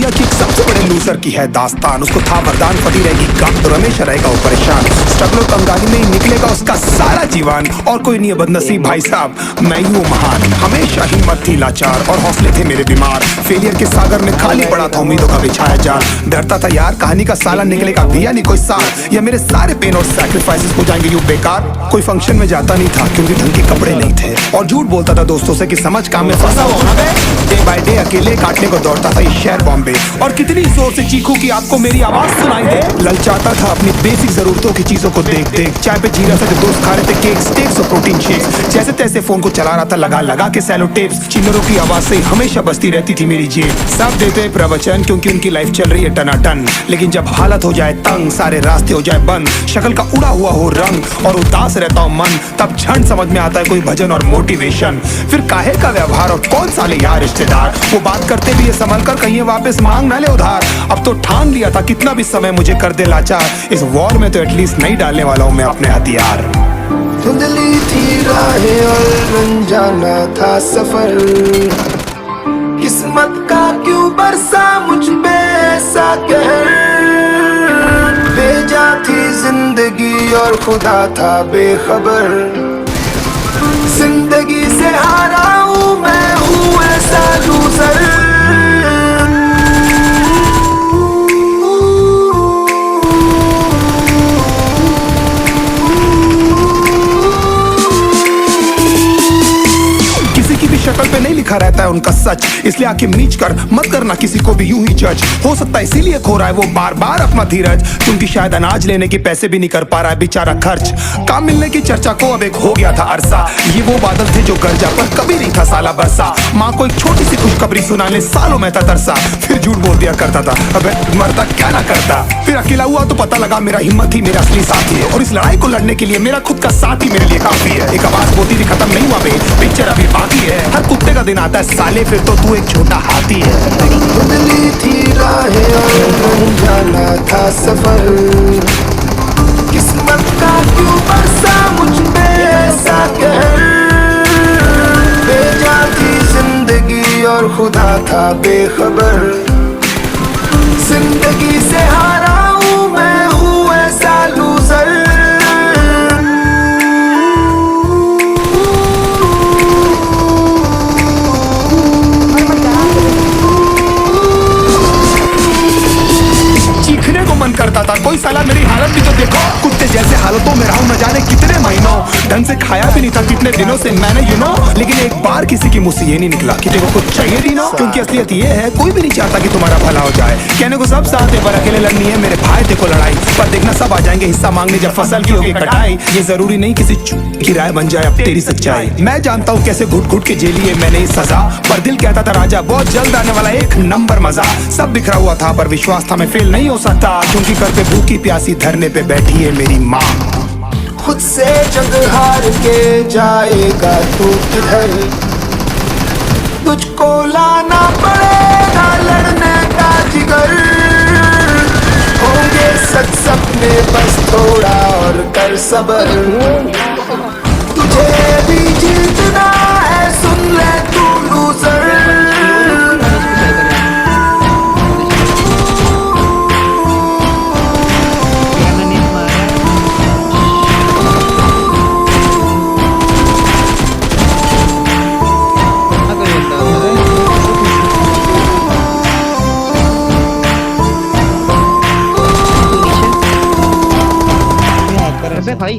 दुनिया की एक सबसे बड़े लूजर की है दास्तान। उसको था वरदान, पड़ी रहेगी गम तो हमेशा रहेगा वो परेशान। स्ट्रगल और कंगाली में ही निकलेगा उसका सारा जीवन। और कोई नहीं है बदनसीब भाई साहब, मैं ही हूँ महान। हमेशा हिम्मत थी लाचार और हौसले थे मेरे बीमार। फेलियर के सागर में खाली पड़ा था उम्मीदों का बिछाया जाल। डरता था यार कहानी का साला निकलेगा भैया नहीं कोई सार, या मेरे सारे पेन और सैक्रिफाइसेस हो जाएंगे यूं बेकार। कोई फंक्शन में जाता नहीं था क्योंकि ढंग के कपड़े नहीं थे, और झूठ बोलता था दोस्तों से कि समझ काम में फंसा हुआ हूं। डे बाय डे अकेले काटने को दौड़ता था ये शहर बॉम्बे। और कितनी जोर से चीखूं कि आपको मेरी आवाज सुनाई दे। ललचाता था अपनी बेसिक जरूरतों की चीजों को देख देख। चाय पे जी रहा था जो दोस्त खा रहे थे केक स्टेक्स और प्रोटीन शेक्स। जैसे तैसे फोन को चला रहा था लगा लगा के सैलो टेप्स। चिल्लरों की आवाज से हमेशा बजती रहती थी मेरी जेब। सब देते प्रवचन क्योंकि उनकी लाइफ चल रही है टनाटन, लेकिन जब हालत हो जाए तंग, सारे रास्ते हो जाए बंद, शक्ल का उड़ा हुआ हो रंग और उदास रहता हो मन, तब क्षण समझ में आता है कोई भजन और मोटिवेशन। फिर काहे का व्यवहार और कौन साले यार रिश्तेदार, वो बात करते भी ये संभल कर कहीं वापस मांग ना ले उधार। अब तो ठान लिया था कितना भी समय मुझे कर दे लाचार, इस वॉर में तो एटलीस्ट नहीं डालने वाला हूं मैं अपने हथियार। धुंधली थी राहें और अनजाना था सफर, किस्मत का क्यों बरसा मुझ पे ऐसा कहर। भेजा थी जिंदगी और खुदा था बेखबर, जिंदगी से हारा हूँ मैं हूँ ऐसा लूजर। शक्ल पे नहीं लिखा रहता है उनका सच, इसलिए आंखें मीच कर मत करना किसी को भी यूं ही जज। हो सकता है इसीलिए खो रहा है वो बार बार अपना धीरज, क्योंकि शायद अनाज लेने के पैसे भी नहीं कर पा रहा है बेचारा खर्च। काम मिलने की चर्चा को अब एक हो गया था अरसा, ये वो बादल थे जो गरजा पर कभी नहीं था साला बरसा। माँ को एक छोटी सी खुशखबरी सुनाने सालों में था तरसा, फिर झूठ बोल दिया करता था अबे मरता क्या ना करता। फिर अकेला हुआ तो पता लगा मेरा हिम्मत ही मेरा असली साथी है, और इस लड़ाई को लड़ने के लिए मेरा खुद का साथ ही मेरे लिए काफी है। एक आवाज बोलती थी खत्म नहीं हुआ बे, पिक्चर अभी बाकी है। हर कुत्ते का दिन आता है साले, फिर तो तू एक छोटा हाथी है। धुंधली थी राहें और अनजाना था सफर, किस्मत का क्यों बरसा मुझ पे ऐसा कहर। भेजा थी जिंदगी और खुदा था बेखबर, जिंदगी से हारा हूँ मैं हूँ ऐसा लूजर। करता था कोई साला मेरी हालत भी तो देखो, कुत्ते जैसे हालतों में रहा हूं न जाने कितने महीनों। ढंग से खाया भी नहीं था कितने दिनों से मैंने लेकिन एक बार किसी की मुंह से ये नहीं निकला कि देखो कुछ चाहिए दीनो। क्योंकि असलियत ये है कोई भी नहीं चाहता कि तुम्हारा भला हो जाए। कहने को सब साथ है पर अकेले लड़नी है मेरे भाई देखो लड़ाई, पर देखना सब आ जाएंगे हिस्सा मांगने जब फसल की होगी कटाई। ये जरूरी नहीं किसी की राय बन जाए अब तेरी सच्चाई। मैं जानता हूँ कैसे घुट घुट के झेली है मैंने इस सजा, पर दिल कहता था राजा बहुत जल्द आने वाला एक नंबर मजा। सब बिखरा हुआ था पर विश्वास था मैं फेल नहीं हो सकता, क्योंकि घर पे भूखी प्यासी धरने पे बैठी है मेरी माँ। खुद से जग हार के जाएगा तू किधर, तुझको लाना पड़ेगा लड़ने का जिगर। होंगे सच सपने बस थोड़ा और कर सबर, तुझे भी जीतना है सुन ले तू लूजर। भाई